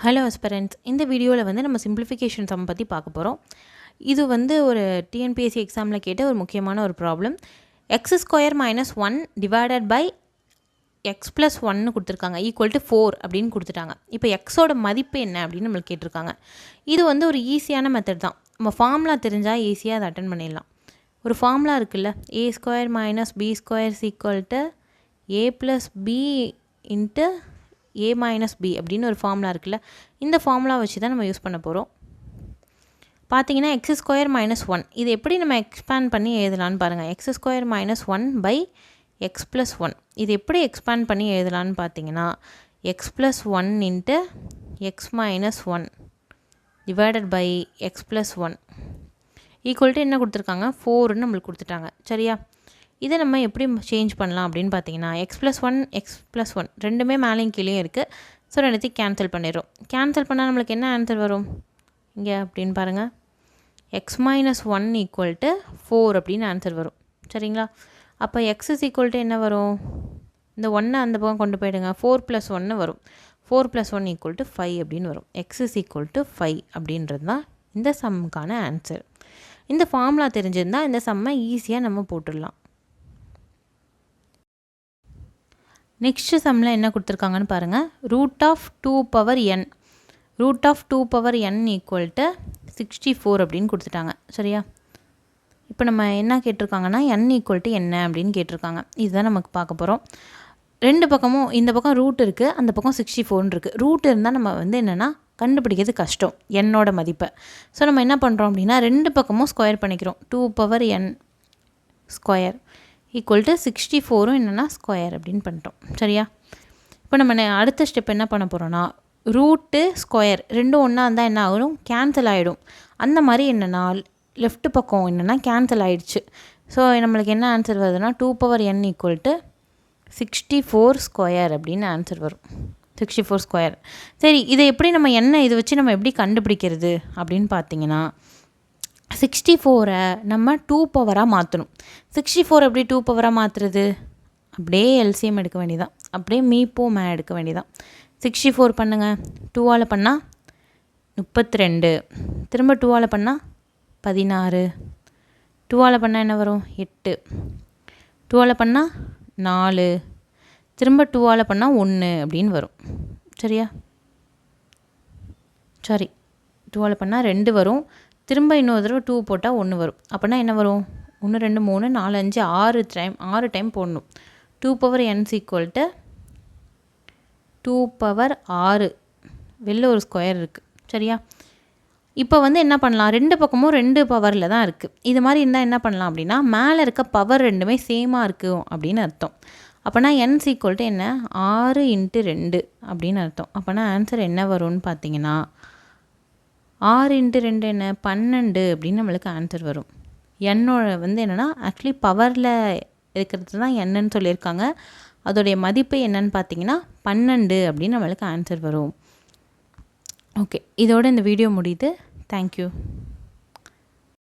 Hello aspirants, இந்த வீடியோவில் வந்து நம்ம சிம்பிளிஃபிகேஷன் சம் பற்றி பார்க்க போகிறோம். இது வந்து ஒரு டிஎன்பிஎஸ்சி எக்ஸாமில் கேட்ட ஒரு முக்கியமான ஒரு problem. X square minus 1 divided by x plus 1 கொடுத்துருக்காங்க, ஈக்குவல் டு 4 அப்படின்னு கொடுத்துட்டாங்க. இப்போ எக்ஸோட மதிப்பு என்ன அப்படின்னு நம்மளுக்கு கேட்டிருக்காங்க. இது வந்து ஒரு ஈஸியான மெத்தட் தான். நம்ம ஃபார்முலா தெரிஞ்சால் ஈஸியாக அதை அட்டன் பண்ணிடலாம். ஒரு ஃபார்முலா இருக்குல்ல, a square minus b square equal to a plus b into a minus b அப்படின்னு ஒரு ஃபார்முலா இருக்குல்ல, இந்த ஃபார்முலா வச்சு தான் நம்ம யூஸ் பண்ண போகிறோம். பார்த்தீங்கன்னா எக்ஸ் ஸ்கொயர் மைனஸ் 1 இது எப்படி நம்ம எக்ஸ்பேண்ட் பண்ணி எழுதலான்னு பாருங்கள். X square minus 1 by x plus 1 இது எப்படி எக்ஸ்பேண்ட் பண்ணி எழுதலான்னு பார்த்தீங்கன்னா x plus 1 into x minus 1 divided by x plus 1 equal to என்ன கொடுத்துருக்காங்க, 4ன்னு நம்மளுக்கு கொடுத்துட்டாங்க. சரியா, இதை நம்ம எப்படி சேஞ்ச் பண்ணலாம் அப்படின்னு பார்த்தீங்கன்னா எக்ஸ் ப்ளஸ் 1 ரெண்டுமே மேலேயும் கீழேயும் இருக்குது. ஸோ ரெண்டுத்தையும் கேன்சல் பண்ணிடுறோம். கேன்சல் பண்ணால் நம்மளுக்கு என்ன ஆன்சர் வரும் இங்கே அப்படின்னு பாருங்கள், எக்ஸ் மைனஸ் 1 ஈக்குவல் டு 4 அப்படின்னு ஆன்சர் வரும். சரிங்களா, அப்போ எக்ஸ் இஸ் ஈக்குவல் டு என்ன வரும், இந்த 1 அந்த பக்கம் கொண்டு போயிடுங்க, 4 + 1 வரும். 4 + 1 ஈக்குவல் டு 5 அப்படின்னு வரும். எக்ஸ் இஸ் ஈக்குவல் டு 5 அப்படின்றது தான் இந்த சம்முக்கான ஆன்சர். இந்த ஃபார்முலா தெரிஞ்சிருந்தால் இந்த சம்மை ஈஸியாக நம்ம போட்டுடலாம். நெக்ஸ்ட்டு சம்மில் என்ன கொடுத்துருக்காங்கன்னு பாருங்கள், root of 2 power n equal to 64 அப்படின்னு கொடுத்துட்டாங்க. சரியா, இப்போ நம்ம என்ன கேட்டிருக்காங்கன்னா n ஈக்குவல் டு என்ன அப்படின்னு கேட்டிருக்காங்க. இதுதான் நமக்கு பார்க்க போகிறோம். ரெண்டு பக்கமும் இந்த பக்கம் ரூட் இருக்குது, அந்த பக்கம் 64 இருக்குது. ரூட் இருந்தால் நம்ம வந்து என்னென்னா கண்டுபிடிக்கிறது கஷ்டம் என்னோட மதிப்பை. ஸோ நம்ம என்ன பண்ணுறோம் அப்படின்னா ரெண்டு பக்கமும் ஸ்கொயர் பண்ணிக்கிறோம். 2 power n square equal to 64 என்னென்னா ஸ்கொயர் அப்படின்னு பண்ணிட்டோம். சரியா, இப்போ நம்ம அடுத்த ஸ்டெப் என்ன பண்ண போகிறோன்னா ரூட்டு ஸ்கொயர் ரெண்டும் ஒன்றா இருந்தால் என்ன ஆகும், கேன்சல் ஆகிடும். அந்த மாதிரி என்னென்னா லெஃப்ட் பக்கம் என்னென்னா கேன்சல் ஆகிடுச்சு. ஸோ நம்மளுக்கு என்ன ஆன்சர் வருதுன்னா 2 power n equal to 64 square அப்படின்னு ஆன்சர் வரும். 64 ஸ்கொயர். சரி, இதை எப்படி நம்ம இதை வச்சு நம்ம எப்படி கண்டுபிடிக்கிறது அப்படின்னு பார்த்தீங்கன்னா 64 நம்ம 2 பவராக மாற்றணும். 64 எப்படி 2 பவராக மாற்றுறது, அப்படியே எல்சிஎம் எடுக்க வேண்டியதான், அப்படியே மீப்போ எடுக்க வேண்டியதான். 64 பண்ணுங்கள், 2ஆல் பண்ணால் 32, திரும்ப 2ஆல் பண்ணால் 16, 2ஆல் பண்ணால் என்ன வரும் 8, 2ஆல் பண்ணால் 4, திரும்ப 2ஆல் பண்ணால் 1 அப்படின்னு வரும். சரியா, சரி, 2ஆல் பண்ணால் 2 வரும், திரும்ப இன்னொரு தடவை 2 போட்டால் 1 வரும். அப்படின்னா என்ன வரும், 1 2 3 4 5 6 டைம் போடணும். 2 power n equal to 2 power 6, வெளில ஒரு ஸ்கொயர் இருக்குது. சரியா, இப்போ வந்து என்ன பண்ணலாம், ரெண்டு பக்கமும் 2 பவரில் தான் இருக்குது. இது மாதிரி இருந்தால் என்ன பண்ணலாம் அப்படின்னா மேலே இருக்க பவர் ரெண்டுமே சேமாக இருக்கும் அப்படின்னு அர்த்தம். அப்போனா n ஈக்குவல் டு என்ன, 6 × 2 அப்படின்னு அர்த்தம். அப்போனா ஆன்சர் என்ன வரும்னு பார்த்தீங்கன்னா 6 × 2 என்ன 12 அப்படின்னு நம்மளுக்கு ஆன்சர் வரும். என்னோட வந்து என்னென்னா ஆக்சுவலி பவரில் இருக்கிறது தான் என்னன்னு சொல்லியிருக்காங்க. அதோடைய மதிப்பு என்னன்னு பார்த்தீங்கன்னா 12 அப்படின்னு நம்மளுக்கு ஆன்சர் வரும். ஓகே, இதோட இந்த வீடியோ முடியுது. தேங்க்யூ.